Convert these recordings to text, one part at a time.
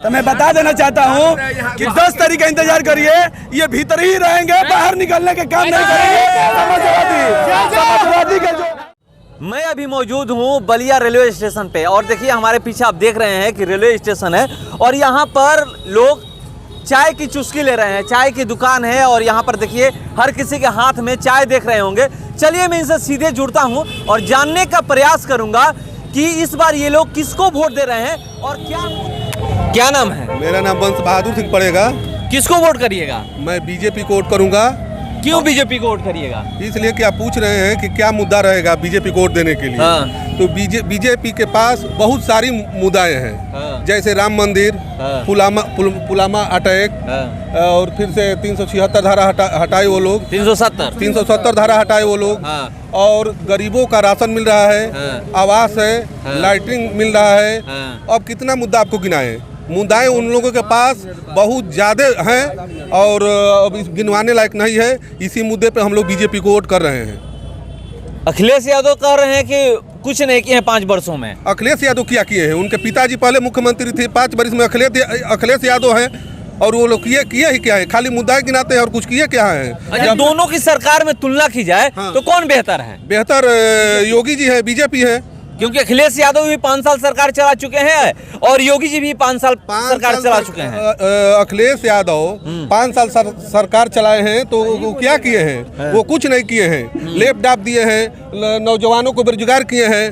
तो मैं बता देना चाहता हूँ कि 10 तारीख का इंतजार करिए, ये भीतर ही रहेंगे, बाहर निकलने के काम नहीं करेंगे। समाजवादी का जो मैं अभी मौजूद हूँ बलिया रेलवे स्टेशन पे और देखिए हमारे पीछे आप देख रहे हैं कि रेलवे स्टेशन है और यहाँ पर लोग चाय की चुस्की ले रहे हैं। चाय की दुकान है और यहाँ पर देखिए हर किसी के हाथ में चाय देख रहे होंगे। चलिए मैं इनसे सीधे जुड़ता हूँ और जानने का प्रयास करूँगा कि इस बार ये लोग किसको वोट दे रहे हैं और क्या नाम है? मेरा नाम वंश बहादुर सिंह पड़ेगा। किसको वोट करिएगा? मैं बीजेपी को वोट करूंगा। क्यों बीजेपी को वोट करिएगा? इसलिए कि आप पूछ रहे हैं कि क्या मुद्दा रहेगा बीजेपी को वोट देने के लिए। हाँ। तो बीजेपी के पास बहुत सारी मुद्दाएं हैं। हाँ। जैसे राम मंदिर, हाँ। पुलवामा अटैक, हाँ। और फिर से 376 धारा हटाए वो लोग, 370 धारा हटाए वो लोग। हाँ। और गरीबों का राशन मिल रहा है। हाँ। आवास है। हाँ। लाइटिंग मिल रहा है। हाँ। अब कितना मुद्दा आपको गिनाएं? मुद्दाएं उन लोगों के पास बहुत ज़्यादा हैं और अब गिनवाने लायक नहीं है। इसी मुद्दे पे हम लोग बीजेपी को वोट कर रहे हैं। अखिलेश यादव कह रहे हैं कि कुछ नहीं किए हैं 5 वर्षों में। अखिलेश यादव क्या किए हैं? उनके पिताजी पहले मुख्यमंत्री थे, 5 वर्ष में अखिलेश यादव हैं और वो लोग किए ही क्या है? खाली मुद्दाएं गिनाते हैं और कुछ किए क्या है? अच्छा, दोनों की सरकार में तुलना की जाए हाँ। तो कौन बेहतर है? बेहतर योगी जी है, बीजेपी है। क्योंकि अखिलेश यादव भी 5 साल सरकार चला चुके हैं और योगी जी भी 5 साल सरकार चला चुके हैं। अखिलेश यादव 5 साल सरकार चलाए हैं तो वो क्या किए हैं? वो कुछ नहीं किए हैं। लेप डाप दिए हैं, नौजवानों को बेरोजगार किए हैं,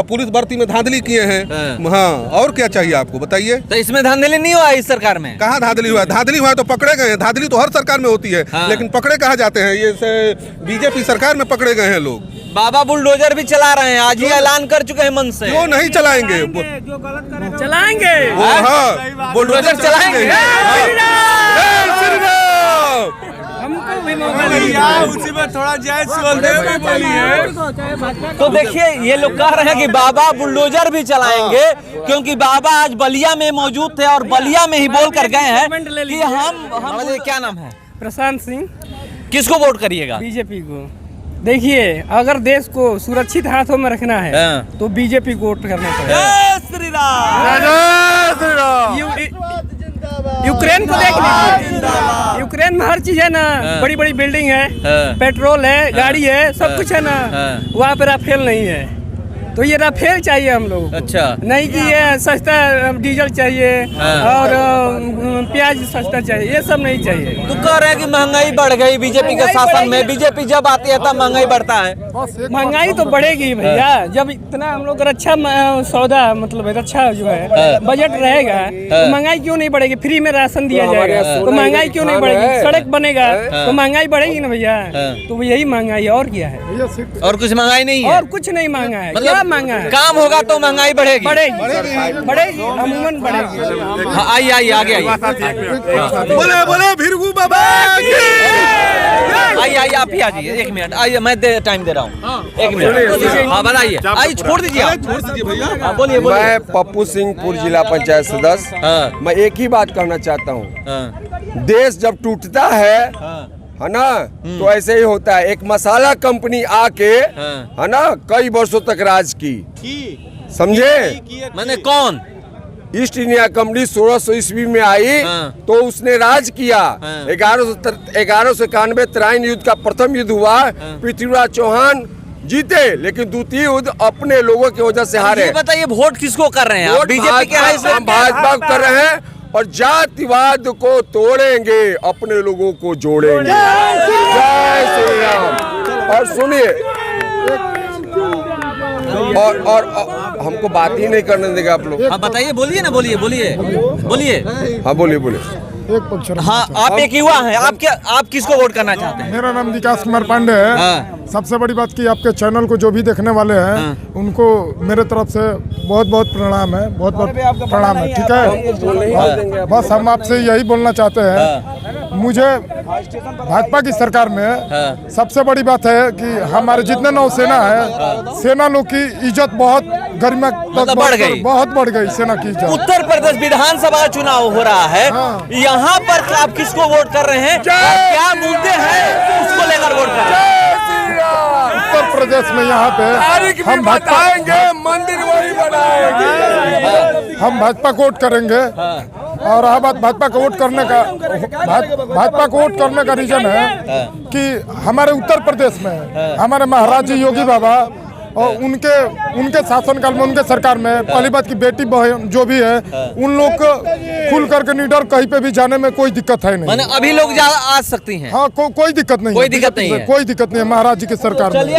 पुलिस भर्ती में धांधली किए हैं। हाँ, और क्या चाहिए आपको बताइए? तो इसमें धांधली नहीं हुआ इस सरकार में? कहाँ धांधली हुआ? धांधली हुआ तो पकड़े गए हैं। धांधली तो हर सरकार में होती है। हाँ। लेकिन पकड़े कहाँ जाते हैं? ये बीजेपी सरकार में पकड़े गए हैं लोग। बाबा बुलडोजर भी चला रहे हैं, आज ही ऐलान कर चुके हैं मन से। क्यों नहीं चलाएंगे? जो गलत करेगा चलाएंगे। हाँ, बुलडोजर चलाएंगे। हमको भी मौका दिया, उसी में थोड़ा जय तो देखिए ये लोग कह रहे हैं कि बाबा बुलडोजर भी चलाएंगे क्योंकि बाबा आज बलिया में मौजूद थे और बलिया में ही बोल कर गए हैं कि हम क्या नाम है? प्रशांत सिंह। किसको वोट करिएगा? बीजेपी को। देखिए अगर देश को सुरक्षित हाथों में रखना है तो बीजेपी को वोट करना पड़ेगा। श्री राम। यूक्रेन को देख लीजिए, यूक्रेन में हर चीज है ना, बड़ी बड़ी बिल्डिंग है, पेट्रोल है, गाड़ी है, सब कुछ है ना। वहाँ पे राफेल नहीं है तो ये राफेल चाहिए हम लोग। अच्छा। नहीं कि ये सस्ता डीजल चाहिए और प्याज सस्ता चाहिए, ये सब नहीं चाहिए। तो कह रहे हैं कि महंगाई बढ़ गई बीजेपी के शासन में, बीजेपी जब आती है तब महंगाई बढ़ता है। महंगाई तो बढ़ेगी भैया, जब इतना हम लोग रक्षा सौदा मतलब रक्षा जो है बजट रहेगा तो महंगाई क्यों नहीं बढ़ेगी? फ्री में राशन दिया जाएगा तो महंगाई क्यों नहीं बढ़ेगी? सड़क बनेगा तो महंगाई बढ़ेगी ना भैया। तो यही महंगाई है और क्या है? और कुछ महंगाई नहीं है? और कुछ नहीं महंगा है। क्या महंगा है? काम होगा तो महंगाई बढ़ेगी, बढ़ेगी, अमूमन बढ़ेगी। आइए आइए आगे आइए। बोले भिरगू बाबा। आइए आइए आप ही आ जाइए, 1 मिनट आइए, मैं टाइम दे रहा हूँ। 1 मिनट। हाँ बताइए, आइए छोड़ दीजिए आप। छोड़ दीजिए भैया। बोलिए बोलिए। मैं पप्पू सिंहपुर जिला पंचायत सदस्य। मैं एक ही बात कहना चाहता हूँ, देश जब टूटता है ना, तो ऐसे ही होता है। एक मसाला कंपनी आके है ना कई वर्षों तक राज की, समझे? मैंने कौन? ईस्ट इंडिया कंपनी 1600 ईस्वी में आई तो उसने राज किया। 1191 तराइन युद्ध का प्रथम युद्ध हुआ, पृथ्वीराज चौहान जीते, लेकिन द्वितीय युद्ध अपने लोगों की वजह से हारे। ये बताइए वोट किसको कर रहे हैं? वोट बीजेपी के हैं? हम भाजपा को कर रहे हैं और जातिवाद को तोड़ेंगे, अपने लोगों को जोड़ेंगे। जय श्री राम। और सुनिए, और हमको बात ही नहीं करने देगा आप लोग। हाँ बताइए, बोलिए ना, बोलिए बोलिए बोलिए। हाँ बोलिए। हाँ आप एक युवा हैं, आप किसको वोट करना चाहते हैं? मेरा नाम विकास कुमार पांडे है। हाँ। सबसे बड़ी बात की आपके चैनल को जो भी देखने वाले हैं उनको मेरे तरफ से बहुत बहुत प्रणाम है, बहुत बहुत प्रणाम है। ठीक है, बस हम आपसे यही बोलना चाहते हैं, मुझे भाजपा की सरकार में सबसे बड़ी बात है कि हमारे जितने नौसेना है, सेना लोग की इज्जत बहुत गरिमा बहुत बढ़ गई। सेना की इज्जत। उत्तर प्रदेश विधानसभा चुनाव हो रहा है, यहाँ पर आप किसको वोट कर रहे हैं? क्या मुद्दे हैं उसको लेकर वोट कर रहे हैं? उत्तर प्रदेश में यहाँ पे हम भाजपा मंदिर वही बनाएंगे। हम भाजपा को वोट करेंगे और रहा बात भाजपा को वोट करने का, भाजपा को वोट करने का रीजन है कि हमारे उत्तर प्रदेश में हमारे महाराज जी योगी बाबा और उनके शासनकाल में, उनके सरकार में पहली बात की बेटी बहन जो भी है उन लोग को खुल करके निडर कहीं पे भी जाने में कोई दिक्कत है नहीं। माने अभी लोग आ सकती हैं। हाँ कोई दिक्कत नहीं, कोई दिक्कत नहीं है, कोई दिक्कत नहीं है महाराज जी की सरकार में। महाराज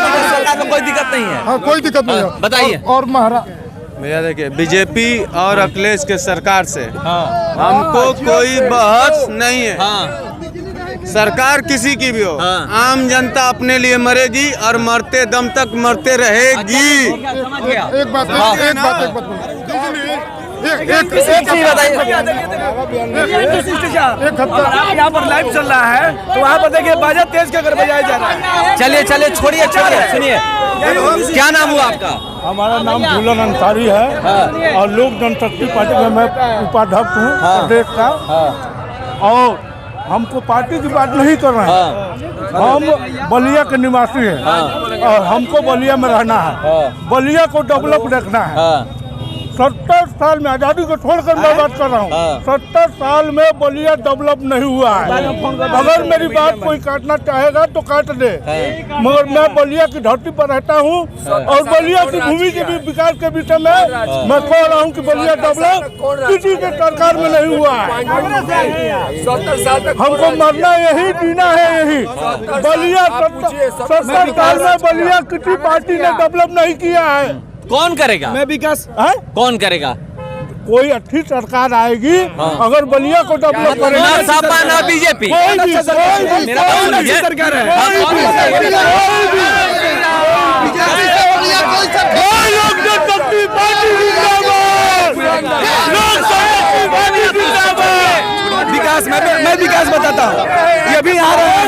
जी की सरकार में कोई दिक्कत नहीं है। हाँ कोई दिक्कत नहीं है। बताइए। और महाराज भैया देखिए, बीजेपी और अखिलेश के सरकार से हमको कोई बहस नहीं है। सरकार किसी की भी हो, आम जनता अपने लिए मरेगी और मरते दम तक मरते रहेगी। एक बात यहाँ पर लाइव चल रहा है तो वहाँ पर देखिए बाजा तेज के बजाया जा रहा है। चलिए छोड़िए सुनिए, क्या नाम हुआ आपका? हमारा नाम झूलन अंसारी है और लोक जनशक्ति पार्टी में मैं उपाध्यक्ष हूँ प्रदेश का। और हमको पार्टी की बात नहीं कर रहे हैं, हम बलिया के निवासी हैं और हमको बलिया में रहना है, बलिया को डेवलप देखना है। 70 साल में आज़ादी को छोड़कर मैं बात कर रहा हूँ, 70 साल में बलिया डेवलप नहीं हुआ है। अगर मेरी बात कोई काटना चाहेगा तो काट दे, मगर मैं बलिया की धरती पर रहता हूँ और बलिया की भूमि के भी विकास के विषय में मैं कह रहा हूँ कि बलिया डेवलप किसी के सरकार में नहीं हुआ है। 70 साल तक हमको मरना यही, जीना है यही। बलिया 70 साल में बलिया किसी पार्टी ने डेवलप नहीं किया है। कौन करेगा? मैं विकास कौन करेगा? कोई अच्छी सरकार आएगी अगर बलिया को डेवलप करेगा। ना सपा ना बीजेपी, सरकार है। विकास मैं विकास बताता हूँ, ये भी आ रहे हैं,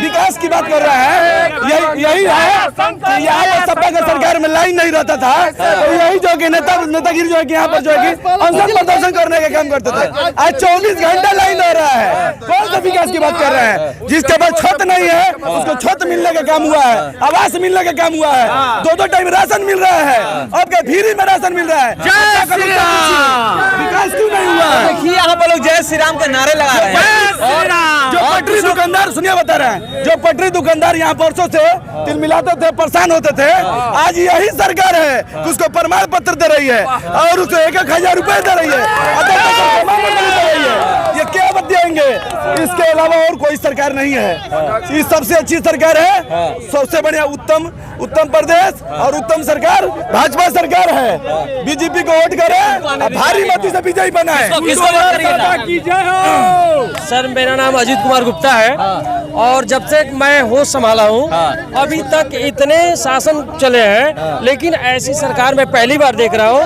विकास की बात कर रहा है। यही है कि यहाँ पर सपा के सरकार में लाइन नहीं रहता था, तो यही जो कि नेतागिरी जो है कि यहाँ पर जो है कि अनशन प्रदर्शन करने का काम करते थे। आज 24 घंटा लाइन हो रहा है। कौन सा विकास की बात कर रहे हैं? जिसके पास छत नहीं है उसको छत मिलने का काम हुआ है, आवास मिलने का काम हुआ है, 2-2 टाइम राशन मिल रहा है, अब क्या फ्री में राशन मिल रहा है। विकास क्यों नहीं हुआ? देखिए यहाँ पर लोग जय श्री राम के नारे लगा रहे हैं। जो पटरी दुकानदार, सुनिए बता रहे हैं, जो पटरी दुकानदार यहाँ परसों से तिल मिलाते थे, परेशान होते थे, आज यही सरकार है उसको प्रमाण पत्र दे रही है और उसको 1,000 रुपए दे रही है। ये क्या बताएंगे? इसके अलावा और कोई सरकार नहीं है। ये सबसे अच्छी सरकार है, सबसे बढ़िया उत्तम प्रदेश और उत्तम सरकार भाजपा सरकार है। बीजेपी को वोट करे, भारी मत से विजयी बनाए। सर मेरा नाम अजीत कुमार गुप्ता है और जब से मैं होश संभाला हूँ अभी तक इतने शासन चले हैं, लेकिन ऐसी सरकार मैं पहली बार देख रहा हूँ।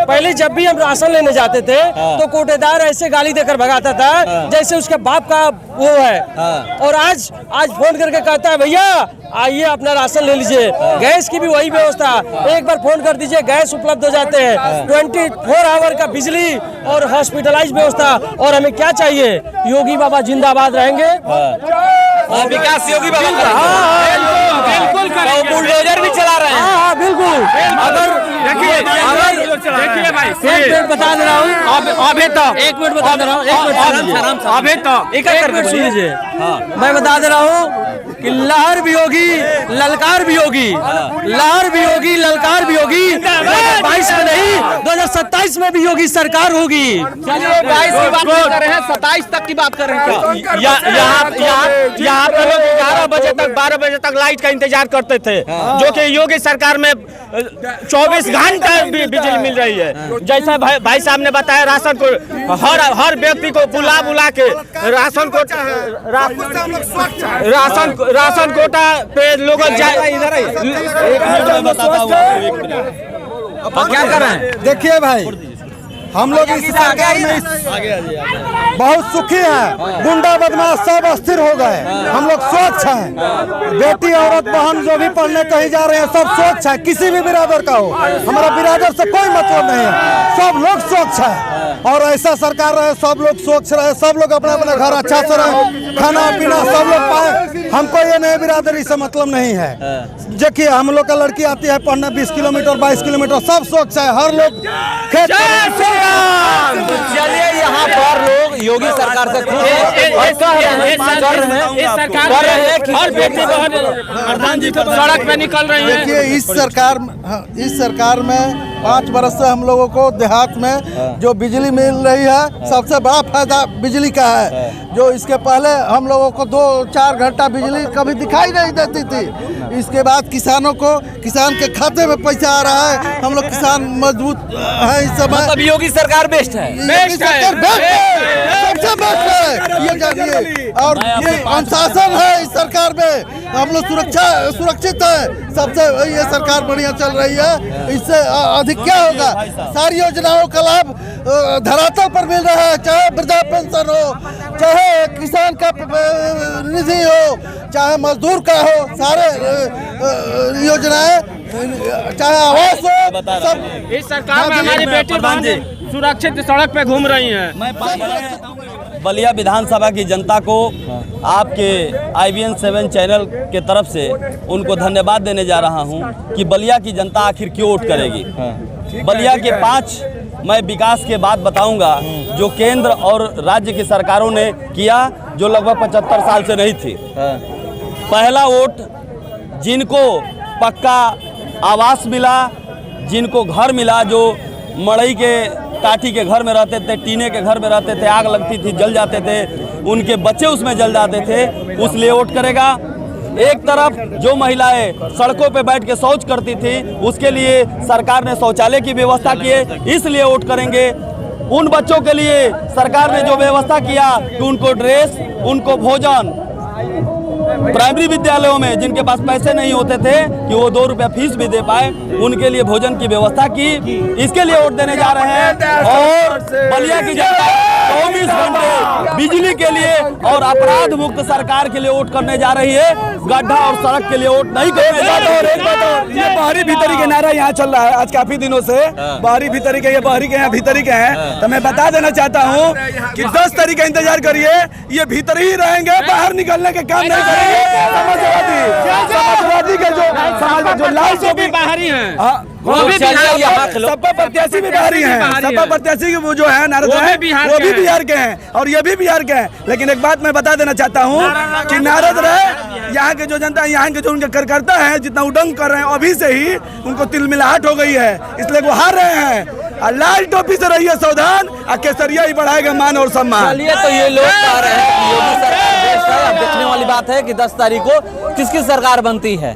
पहले जब भी हम राशन लेने जाते थे तो कोटेदार ऐसे गाली देकर भगाता था जैसे उसके बाप का वो है, और आज फोन करके कहता है भैया आइए अपना राशन ले लीजिए। गैस की भी वही व्यवस्था, एक बार फोन कर दीजिए गैस उपलब्ध हो जाते हैं, 24 आवर का बिजली और हॉस्पिटलाइज व्यवस्था। और हमें क्या चाहिए? योगी बाबा जिंदाबाद रहेंगे। विकास योगी बाबा बिल्कुल बुलडोजर भी चला रहे हैं। हाँ बिल्कुल। अगर देखिए भाई एक मिनट बता दे रहा हूँ, अभी तो एक मिनट बता दे रहा हूँ, अभी तो एक मिनट सुन लीजिए। मैं बता दे रहा हूँ कि लहर भी होगी ललकार भी होगी, लहर भी होगी ललकार भी होगी। 2022 में नहीं 2027 में भी योगी सरकार होगी। 22 की बात नहीं कर रहे हैं, 27 तक की बात कर रहे हैं। यहाँ पे लोग 11 बजे तक 12 बजे तक लाइट का इंतजार करते थे, जो कि योगी सरकार में 24 घंटा बिजली मिल रही है। जैसा भाई साहब ने बताया, राशन को हर व्यक्ति को बुला के राशन कोटा पे लोग क्या कर रहे हैं? देखिए भाई, हम लोग इस सरकार में बहुत सुखी हैं। गुंडा बदमाश सब अस्थिर हो गए, हम लोग स्वच्छ हैं। बेटी औरत बहन जो भी पढ़ने कहीं जा रहे हैं सब स्वच्छ है, किसी भी बिरादर का हो, हमारा बिरादर से कोई मतलब नहीं है, सब लोग स्वच्छ है। और ऐसा सरकार रहे, सब लोग स्वच्छ रहे, सब लोग अपना अपना घर अच्छा से रहे, खाना पीना सब लोग पाए। हमको ये नहीं बिरादरी से मतलब नहीं है। देखिए हम लोग का लड़की आती है पढ़ने 20 किलोमीटर 22 किलोमीटर, सब स्वच्छ है, हर लोग खेत। चलिए यहाँ पर लोग योगी सरकार से खुश हैं और कर रहे हैं कि हर बेटी प्रधान जी सड़क पे निकल रही है। देखिए इस सरकार में 5 बरस से हम लोगों को देहात में जो बिजली मिल रही है, सबसे बड़ा फायदा बिजली का है। जो इसके पहले हम लोगों को 2-4 घंटा बिजली कभी दिखाई नहीं देती थी। इसके बाद किसानों को, किसान के खाते में पैसा आ रहा है। हम लोग किसान मजबूत है इस समय। मतलब योगी सरकार बेस्ट है, सबसे बेस्ट है ये जानिए। और ये अनुशासन है इस सरकार में, हम लोग सुरक्षित है, सबसे ये सरकार बढ़िया चल रही है। इससे अधिक क्या होगा? सारी योजनाओं का लाभ धरातल पर मिल रहा है, चाहे वृद्धा पेंशन हो, चाहे किसान का निधि हो, चाहे मजदूर का हो, सारे योजनाएं, चाहे आवास हो, सब इस सरकार में हमारी बेटी सुरक्षित सड़क पे घूम रही हैं। बलिया विधानसभा की जनता को आपके IBN 7 चैनल के तरफ से उनको धन्यवाद देने जा रहा हूं कि बलिया की जनता आखिर क्यों वोट करेगी। बलिया के 5 मैं विकास के बाद बताऊंगा जो केंद्र और राज्य की सरकारों ने किया, जो लगभग 75 साल से नहीं थी। पहला वोट जिनको पक्का आवास मिला, जिनको घर मिला, जो मड़ई के काठी के घर में रहते थे, टीने के घर में रहते थे, आग लगती थी जल जाते थे, उनके बच्चे उसमें जल जाते थे, उसलिए वोट करेगा। एक तरफ जो महिलाएं सड़कों पे बैठ के शौच करती थी, उसके लिए सरकार ने शौचालय की व्यवस्था की है, इसलिए वोट करेंगे। उन बच्चों के लिए सरकार ने जो व्यवस्था किया कि उनको ड्रेस, उनको भोजन, प्राइमरी विद्यालयों में जिनके पास पैसे नहीं होते थे कि वो 2 रुपया फीस भी दे पाए, उनके लिए भोजन की व्यवस्था की, इसके लिए वोट देने जा रहे हैं। और बलिया की जनता 24 घंटे बिजली के लिए और अपराध मुक्त सरकार के लिए वोट करने जा रही है, गड्ढा और सड़क के लिए वोट नहीं करने जा रही है। ये बाहरी भीतरी के नारा यहाँ चल रहा है आज काफी दिनों से। बाहरी भीतरी के, ये बाहरी के यहाँ भीतरी के हैं, तो मैं बता देना चाहता हूँ कि 10 तारीख का इंतजार करिए, ये भीतर ही रहेंगे, बाहर निकलने के काम नहीं करेंगे। समाजवादी के जो लाल जो भी बाहरी हैं, वो भी सपा प्रत्याशी भी बाहरी हैं, सपा प्रत्याशी वो जो है नारद है, वो भी बिहार के हैं और ये भी बिहार के हैं। लेकिन एक बात मैं बता देना चाहता हूँ कि नारद रहे, यहाँ के जो जनता, यहाँ के जो उनके कार्यकर्ता हैं, जितना उडंग कर रहे हैं, अभी से ही उनको तिलमिलाहट हो गई है, इसलिए वो हार रहे हैं। लाल टोपी से रहिए सावधान, केसरिया ही बढ़ाएगा मान और सम्मान। चलिए, तो ये लोग कह रहे हैं कि योगी सरकार बेस्ट है। अब देखने वाली बात है कि 10 तारीख को किसकी सरकार बनती है।